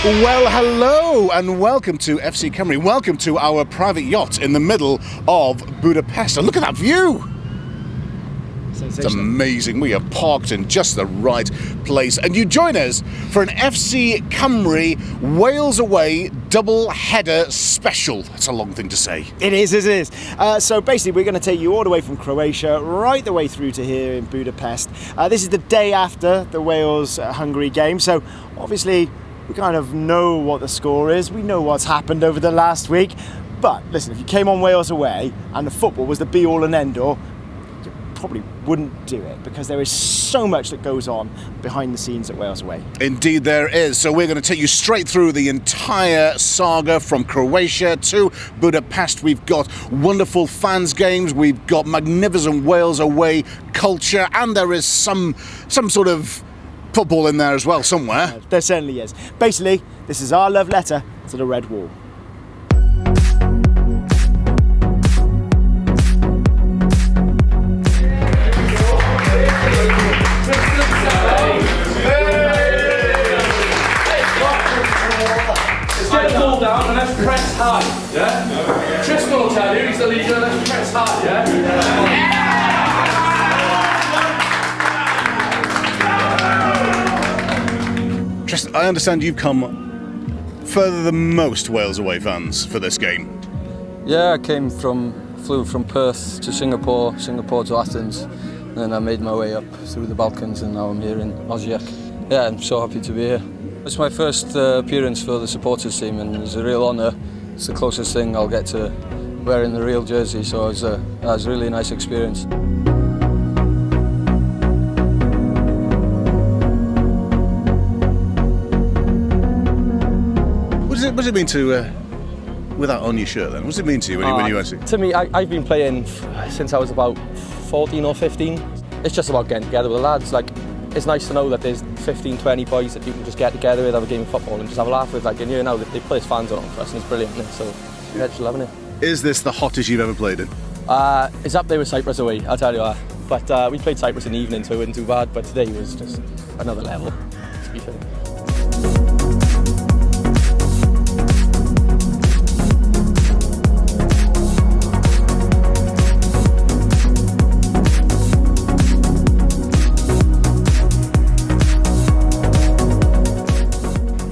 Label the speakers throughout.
Speaker 1: Well, hello and welcome to FC Cymru. Welcome to our private yacht in the middle of Budapest. And look at that view! It's amazing. We are parked in just the right place. And you join us for an FC Cymru Wales away double-header special. That's a long thing to say.
Speaker 2: It is. So basically we're going to take you all the way from Croatia right the way through to here in Budapest. This is the day after the Wales-Hungary game. So obviously we kind of know what the score is. We know what's happened over the last week. But listen, if you came on Wales away and the football was the be-all and end-all, you probably wouldn't do it because there is so much that goes on behind the scenes at Wales away.
Speaker 1: Indeed there is. So we're going to take you straight through the entire saga from Croatia to Budapest. We've got wonderful fans games, we've got magnificent Wales away culture, and there is some sort of football in there as well somewhere.
Speaker 2: There certainly is. Basically, this is our love letter to the Red Wall.
Speaker 3: Get the ball down and let's press hard, yeah? Tristan will tell you, he's the leader, let's press hard, yeah?
Speaker 1: Tristan, I understand you've come further than most Wales away fans for this game.
Speaker 4: Yeah, I flew from Perth to Singapore to Athens, and then I made my way up through the Balkans, and now I'm here in Osijek. Yeah, I'm so happy to be here. It's my first appearance for the supporters team, and it's a real honour. It's the closest thing I'll get to wearing the real jersey, so it was a really nice experience.
Speaker 1: What does it mean to, with that on your shirt then, what does it mean to you when you actually...
Speaker 5: To me, I've been playing since I was about 14 or 15. It's just about getting together with the lads. Like, it's nice to know that there's 15, 20 boys that you can just get together with, have a game of football and just have a laugh with. Like, and you know that they play as fans around for us, and it's brilliant, isn't it? So, yeah, just loving it.
Speaker 1: Is this the hottest you've ever played in?
Speaker 5: It's up there with Cyprus away, I'll tell you that. But we played Cyprus in the evening, so it wasn't too bad, but today was just another level, to be fair.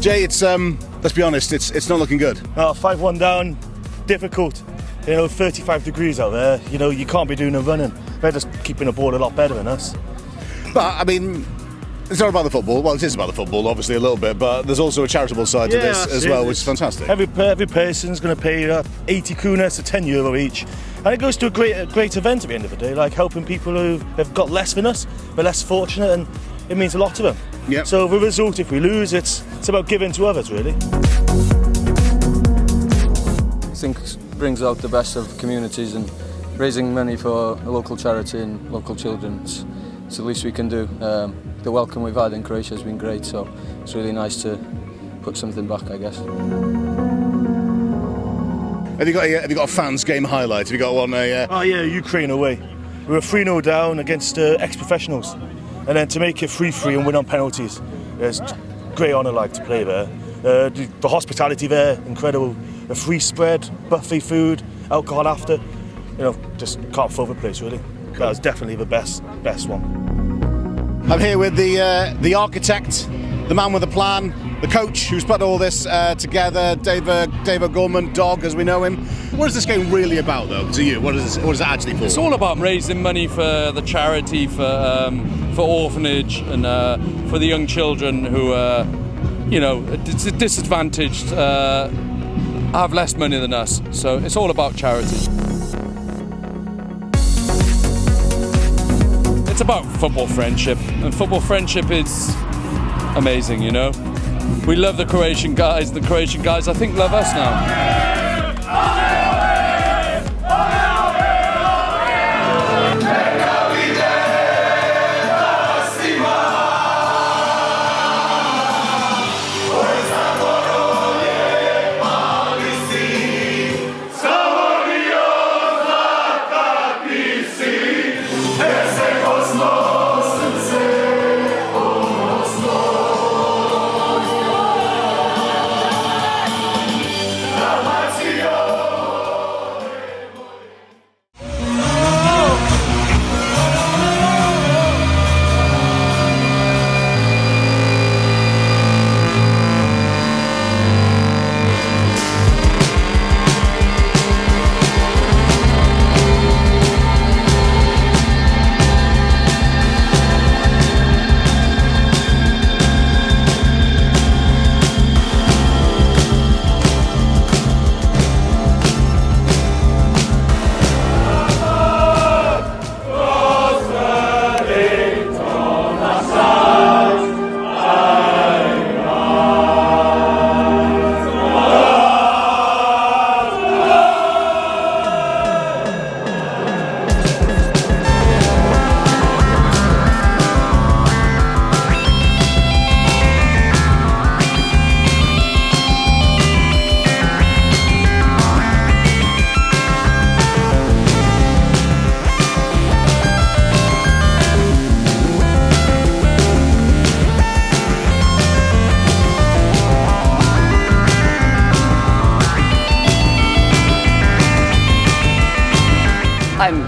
Speaker 1: Jay, it's let's be honest, it's not looking good.
Speaker 6: 5-1 down, difficult. 35 degrees out there. You can't be doing a running. They're just keeping the ball a lot better than us.
Speaker 1: But I mean, it's not about the football. Well, it is about the football, obviously a little bit, but there's also a charitable side to this as well, which is fantastic.
Speaker 6: Every person's going to pay 80 kuna, so €10 each, and it goes to a great event at the end of the day, like helping people who have got less than us, but less fortunate, and it means a lot to them.
Speaker 1: Yep.
Speaker 6: So the result, if we lose, it's about giving to others, really.
Speaker 4: I think it brings out the best of communities, and raising money for a local charity and local children, it's the least we can do. The welcome we've had in Croatia has been great, so it's really nice to put something back, I guess.
Speaker 1: Have you got a fans game highlight? Have you got one?
Speaker 6: Ukraine away. We were 3-0 down against ex-professionals, and then to make it 3-3 and win on penalties. It's great honour to play there. The hospitality there, incredible. The free spread, buffet food, alcohol after. Just can't fault the place really. That was definitely the best one.
Speaker 1: I'm here with the architect, the man with the plan, the coach who's put all this together, David Gorman, Dog as we know him. What is this game really about though, to you? What is it actually for?
Speaker 3: It's all about raising money for the charity, for orphanage, and for the young children who are, disadvantaged, have less money than us. So it's all about charity. It's about football friendship, and football friendship is amazing, We love the Croatian guys, I think love us now.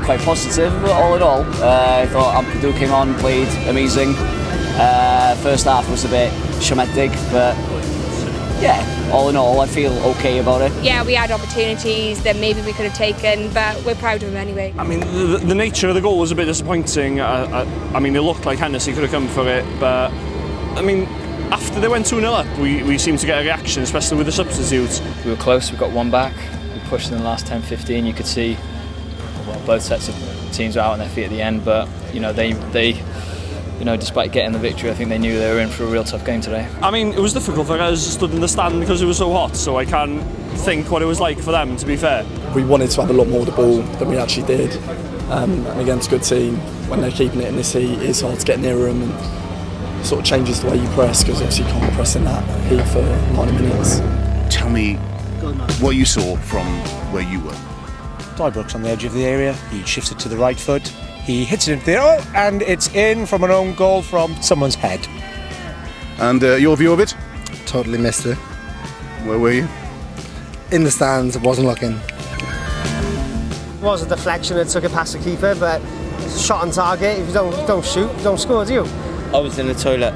Speaker 7: quite positive, but all in all, I thought Abdul came on, played amazing. First half was a bit shemedig, but yeah, all in all, I feel okay about it.
Speaker 8: Yeah, we had opportunities that maybe we could have taken, but we're proud of them anyway.
Speaker 9: I mean, the nature of the goal was a bit disappointing. I mean, it looked like Hennessy could have come for it, but I mean, after they went 2-0 up, we seemed to get a reaction, especially with the substitutes.
Speaker 10: We were close, we got one back, we pushed in the last 10-15, you could see, well, both sets of teams were out on their feet at the end, but you know, they despite getting the victory, I think they knew they were in for a real tough game today.
Speaker 9: I mean, it was difficult for us stood in the stand because it was so hot, so I can't think what it was like for them, to be fair.
Speaker 11: We wanted to have a lot more of the ball than we actually did, and against a good team, when they're keeping it in this heat, it's hard to get near them, and sort of changes the way you press, because obviously you can't press in that heat for 90 minutes.
Speaker 1: Tell me what you saw from where you were.
Speaker 12: Dybrook's on the edge of the area, he shifts it to the right foot, he hits it into the air, and it's in from an own goal from someone's head.
Speaker 1: And your view of it?
Speaker 13: Totally missed it.
Speaker 1: Where were you?
Speaker 13: In the stands, wasn't looking.
Speaker 14: It was a deflection, it took it past the keeper, but it's a shot on target. If you don't shoot, you don't score, do you?
Speaker 5: I was in the toilet.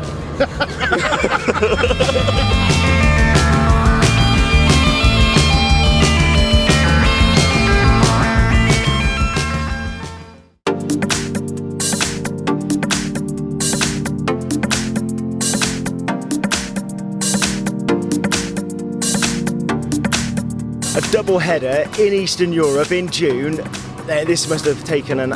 Speaker 2: A double header in Eastern Europe in June. This must have taken an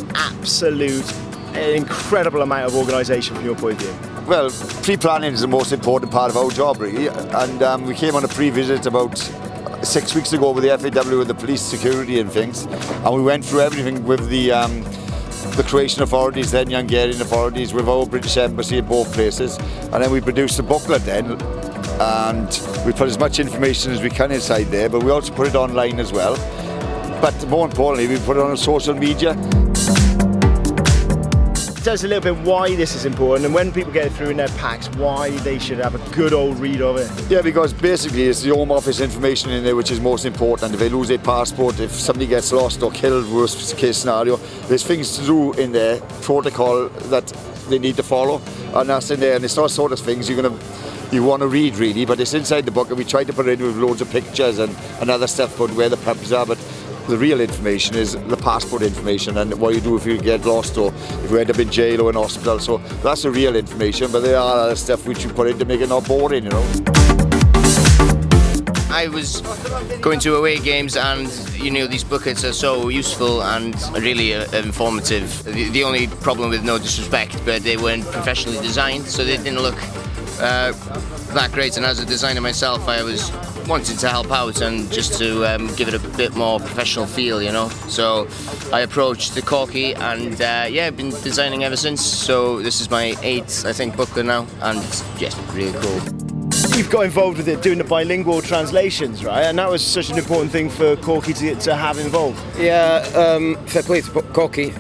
Speaker 2: incredible amount of organisation from your point of view.
Speaker 15: Well, pre-planning is the most important part of our job, really. And we came on a pre-visit about 6 weeks ago with the FAW and the police security and things. And we went through everything with the Croatian authorities, then the Hungarian authorities, with our British embassy in both places. And then we produced a booklet then. And we put as much information as we can inside there, but we also put it online as well. But more importantly, we put it on social media.
Speaker 2: Tell us a little bit why this is important, and when people get it through in their packs, why they should have a good old read of it.
Speaker 15: Yeah, because basically it's the Home Office information in there which is most important. If they lose their passport, if somebody gets lost or killed, worst case scenario, there's things to do in there, protocol that they need to follow, and that's in there. And it's not sort of things you want to read really, but it's inside the book, and we try to put it in with loads of pictures and other stuff about where the pubs are. But the real information is the passport information and what you do if you get lost or if you end up in jail or in hospital. So that's the real information, but there are other stuff which you put in to make it not boring, you know.
Speaker 16: I was going to away games, and you know, these booklets are so useful and really informative. The only problem, with no disrespect, but they weren't professionally designed, so they didn't look that great. And as a designer myself, I was wanting to help out and just to give it a bit more professional feel, you know. So I approached the Corky, and yeah, I've been designing ever since. So this is my 8th, I think, booklet now, and it's just really cool.
Speaker 2: You've got involved with it doing the bilingual translations, right? And that was such an important thing for Corky to have involved.
Speaker 17: Yeah, fair play to Corky.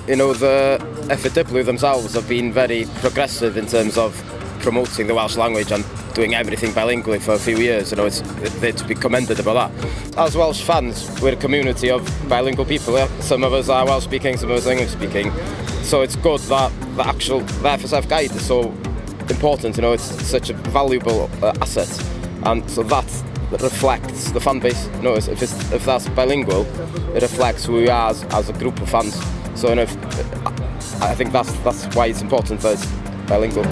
Speaker 17: You know, the FAW themselves have been very progressive in terms of promoting the Welsh language and doing everything bilingually for a few years. You know, they're to be commended about that. As Welsh fans, we're a community of bilingual people. Yeah? Some of us are Welsh speaking, some of us are English speaking. So it's good that the FSF guide is so important. You know, it's such a valuable asset, and so that reflects the fan base. You know, if that's bilingual, it reflects who we are as a group of fans. So, you know, I think that's why it's important that it's bilingual.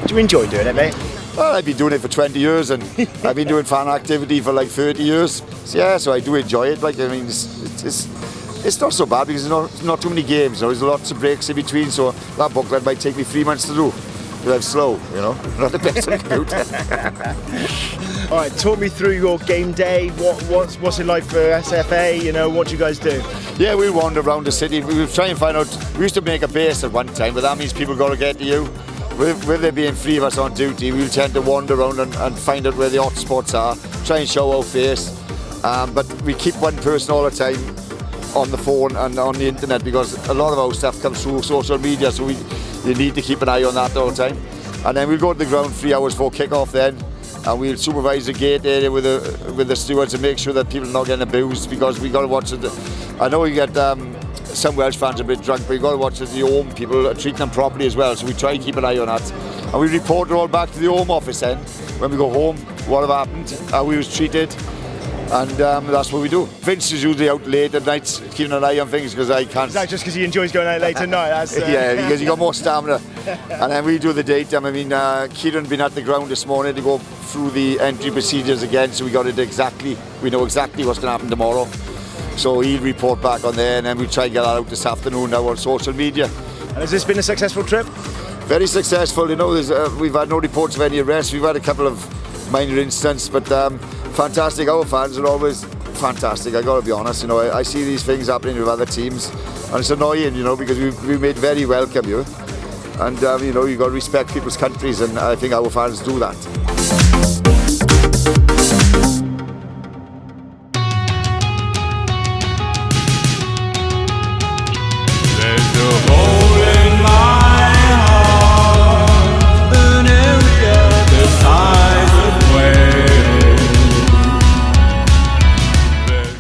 Speaker 2: Do you enjoy doing it, mate?
Speaker 15: Well, I've been doing it for 20 years, and I've been doing fan activity for like 30 years. So, yeah, so I do enjoy it. Like, I mean, it's not so bad because there's not too many games. There's lots of breaks in between, so that booklet might take me 3 months to do. Because I'm slow, you know, not the best on computer.
Speaker 2: All right, talk me through your game day. What's it like for SFA? You know, what do you guys do?
Speaker 15: Yeah, we'll wander around the city. We'll try and find out. We used to make a base at one time, but that means people got to get to you. With there being 3 of us on duty, we'll tend to wander around and find out where the hot spots are, try and show our face. But we keep one person all the time on the phone and on the internet, because a lot of our stuff comes through social media, so you need to keep an eye on that all the time. And then we'll go to the ground 3 hours before kick-off then, and we'll supervise the gate area with the stewards and make sure that people are not getting abused, because we got to watch it. I know you get some Welsh fans a bit drunk, but you got to watch that the home people are treating them properly as well. So we try to keep an eye on that, and we report it all back to the home office then when we go home. What have happened? How we was treated. And that's what we do. Vince is usually out late at night keeping an eye on things, because I can't.
Speaker 2: Is that just because he enjoys going out late at night? That's,
Speaker 15: Yeah, because you got more stamina. And then we do the daytime. I mean, Kieran been at the ground this morning to go through the entry procedures again, so we got it exactly. We know exactly what's going to happen tomorrow. So he'll report back on there, and then we'll try and get that out this afternoon now on social media.
Speaker 2: And has this been a successful trip?
Speaker 15: Very successful. You know, we've had no reports of any arrests. We've had a couple of minor incidents, but fantastic. Our fans are always fantastic. I got to be honest. You know, I see these things happening with other teams, and it's annoying. You know, because we've made very welcome you, and you know, you got to respect people's countries, and I think our fans do that.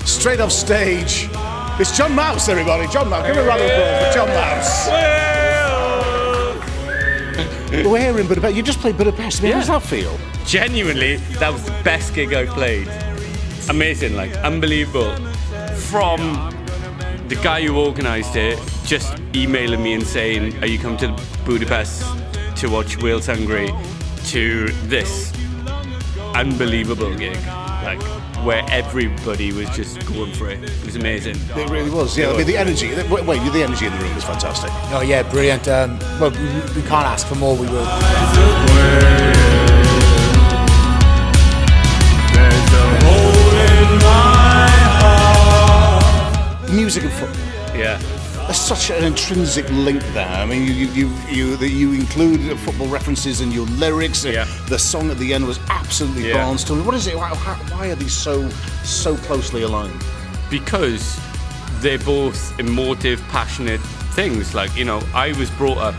Speaker 1: Straight off stage, it's John Mouse, everybody. John Mouse, give a round of applause for John Mouse. We're in Budapest. You just played Budapest. I mean, How does that feel?
Speaker 18: Genuinely, that was the best gig I've played. Amazing, like unbelievable. From the guy who organised it, just emailing me and saying, "Are you coming to Budapest to watch Wales Hungary?" to this unbelievable gig, like, where everybody was just going for it. It was amazing.
Speaker 1: It really was, yeah. I mean, the energy, the energy in the room was fantastic.
Speaker 19: Oh yeah, brilliant. Well, we can't ask for more, we will.
Speaker 1: Music and football.
Speaker 18: Yeah.
Speaker 1: There's such an intrinsic link there. I mean, you include football references in your lyrics.
Speaker 18: Yeah.
Speaker 1: The song at the end was absolutely barnstorming. What is it? Why are these so closely aligned?
Speaker 18: Because they're both emotive, passionate things. Like, you know, I was brought up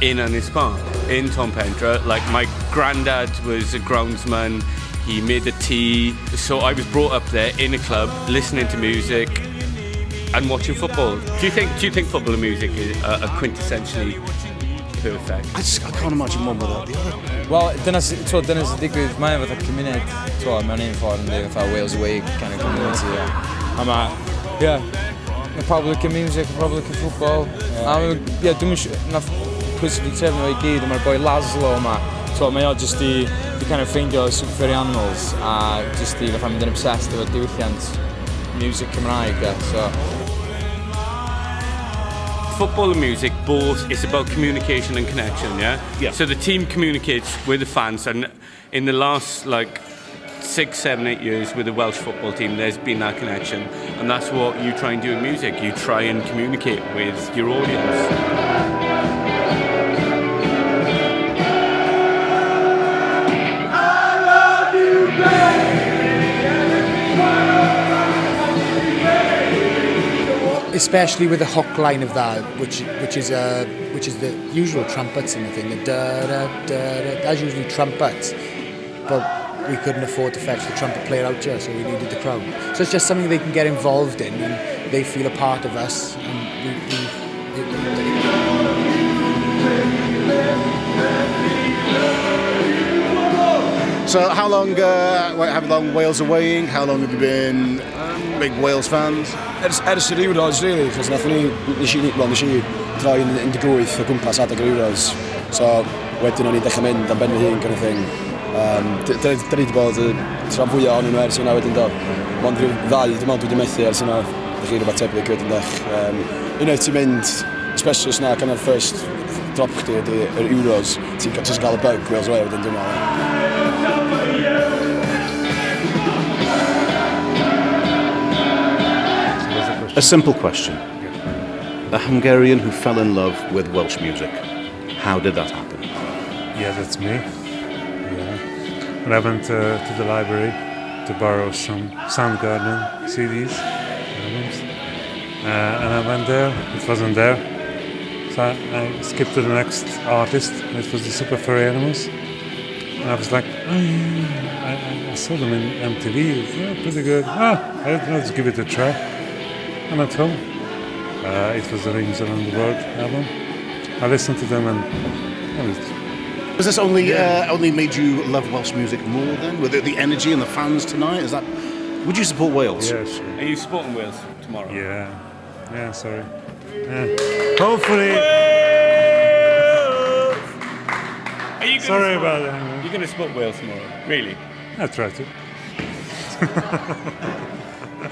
Speaker 18: in Ynys Park, in Tom Pentra. Like, my granddad was a groundsman. He made the tea. So I was brought up there in a club, listening to music and watching football. Do you think football and music are quintessentially perfect?
Speaker 1: I can't imagine one without the other.
Speaker 4: Wel, dyna sy'n digwydd, mae fatha cymuned, mewn un ffordd yn dweud fatha Wales Away kind of community. A mae pawb licio music, pawb licio football. Dwi'n mysio, nath pwysig i trefnu o'i gyd, a mae'r boi Laszlo yma. Mae o jyst i kind of ffeindio super furry animals, a jyst i fatha mynd yn obsessed efo diwylliant music Cymraeg.
Speaker 18: Football and music, both, it's about communication and connection, yeah? So the team communicates with the fans, and in the last, 6, 7, 8 years with the Welsh football team, there's been that connection. And that's what you try and do in music. You try and communicate with your audience.
Speaker 19: Especially with the hook line of that, which is the usual trumpets and the thing, the da da da da. That's usually trumpets, but we couldn't afford to fetch the trumpet player out here, so we needed the crowd. So it's just something they can get involved in, and they feel a part of us.
Speaker 1: So how long Wales awaying? How long have you been big Wales fans?
Speaker 20: Ers yr Euros, really, chos nes i droi yn 18 o gwmpas adeg yr Euros. So, wedyn o'n i dechrau mynd am ben fy hun, kind of thing. Dyn ni wedi bod y tram fwyaf o'n nhw ers yna wedyn do. Ond rhyw ddau, dim ond wedi methu ers yna, ddech chi rhywbeth tebyg wedyn dech. Unwaith ti'n mynd, especially os na kind of first drop chdi ydy'r Euros, ti'n cael y bug Wales Away wedyn dwi'n meddwl.
Speaker 1: A simple question. A Hungarian who fell in love with Welsh music. How did that happen?
Speaker 21: Yeah, that's me. Yeah. When I went to the library to borrow some Soundgarden CDs, albums, and I went there, it wasn't there. So I skipped to the next artist, it was the Super Furry Animals. And I was like, oh yeah, I saw them in MTV. Yeah, pretty good. Let's give it a try. And at home, it was the Rings Around the World album. I listened to them and
Speaker 1: Was this only made you love Welsh music more then? With the energy and the fans tonight? Would you support Wales?
Speaker 21: Yeah, sure.
Speaker 18: Are you supporting Wales tomorrow?
Speaker 21: Yeah, sorry. Hopefully.
Speaker 18: Are you
Speaker 21: Sorry about that.
Speaker 18: You're going to support Wales tomorrow? Really?
Speaker 21: I try to.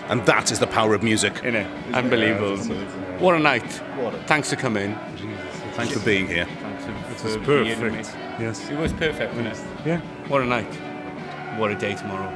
Speaker 1: And that is the power of music.
Speaker 18: Unbelievable. What a night. Thanks for coming.
Speaker 1: Thanks for being here.
Speaker 21: It was perfect. Yes.
Speaker 18: It was perfect, wasn't it?
Speaker 21: Yeah.
Speaker 18: What a night. What a day tomorrow.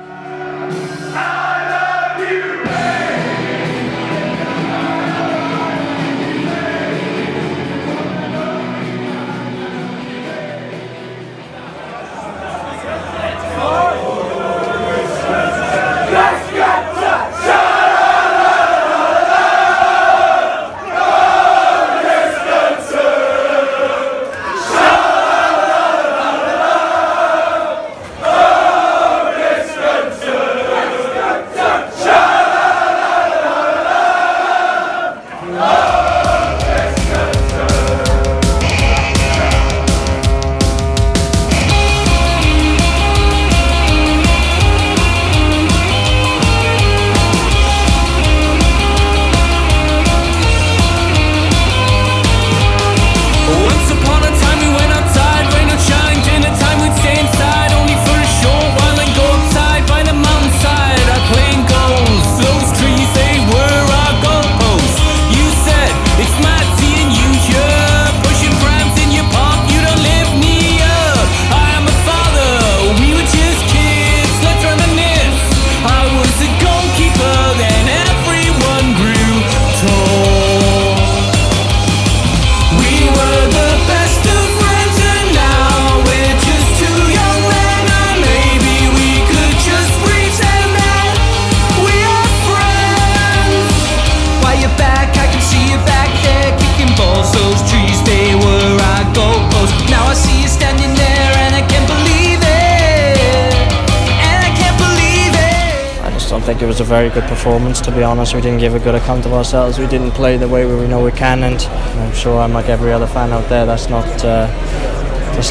Speaker 6: I think it was a very good performance, to be honest. We didn't give a good account of ourselves. We didn't play the way we know we can, and I'm sure I'm like every other fan out there. That's not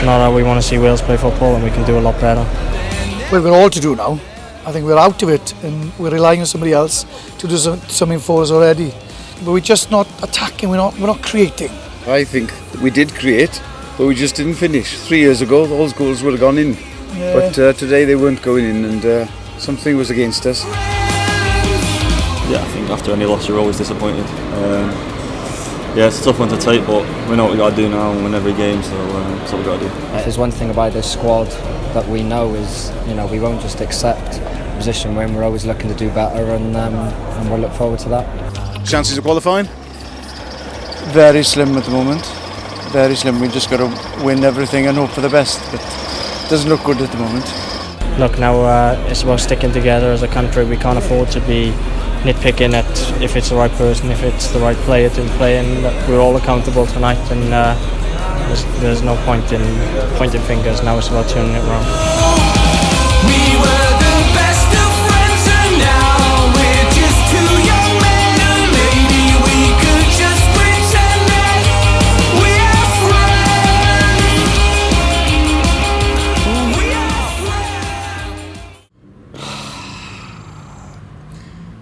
Speaker 6: how we want to see Wales play football, and we can do a lot better.
Speaker 22: Well, we're all to do now. I think we're out of it, and we're relying on somebody else to do something for us already. But we're just not attacking. We're not creating.
Speaker 23: I think we did create, but we just didn't finish. 3 years ago, those goals would have gone in, but today they weren't going in, and something was against us.
Speaker 24: Yeah, I think after any loss you're always disappointed. It's a tough one to take, but we know what we got to do now and win every game, so that's what we got to do.
Speaker 6: If there's one thing about this squad that we know is, we won't just accept the position we're in. We're always looking to do better, and we'll look forward to that.
Speaker 1: Chances of qualifying?
Speaker 22: Very slim at the moment. Very slim. We just got to win everything and hope for the best, but it doesn't look good at the moment.
Speaker 6: Look, now it's about sticking together as a country. We can't afford to be nitpicking at if it's the right person, if it's the right player to play, and we're all accountable tonight, and there's no point in pointing fingers. Now it's about turning it around.
Speaker 25: We were the best of friends, and now we're just two young men, and maybe we could just pretend that we are friends. We are friends.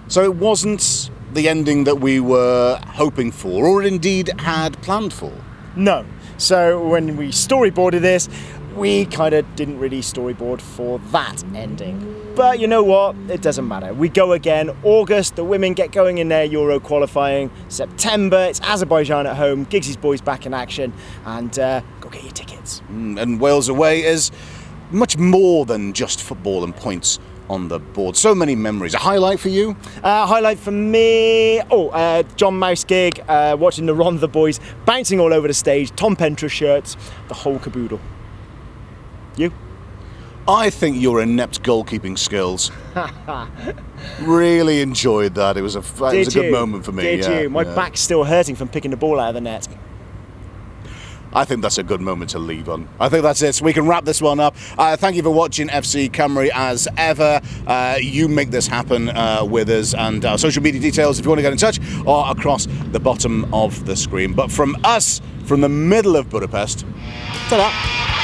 Speaker 1: So it wasn't the ending that we were hoping for, or indeed had planned for?
Speaker 2: No. So when we storyboarded this, we kind of didn't really storyboard for that ending. But you know what? It doesn't matter. We go again. August, the women get going in their Euro qualifying. September, it's Azerbaijan at home. Gigsy's boys back in action. And go get your tickets.
Speaker 1: And Wales away is much more than just football and points on the board. So many memories. A highlight for you?
Speaker 2: Highlight for me, John Mouse gig, watching the Ron the boys bouncing all over the stage, Tom Pentra shirts, the whole caboodle. You?
Speaker 1: I think your inept goalkeeping skills. Really enjoyed that. It was a good moment for me.
Speaker 2: Did you? My back's still hurting from picking the ball out of the net.
Speaker 1: I think that's a good moment to leave on. I think that's it. So we can wrap this one up. Thank you for watching FC Cymru as ever. You make this happen with us, and our social media details, if you want to get in touch, are across the bottom of the screen. But from us, from the middle of Budapest, ta-da!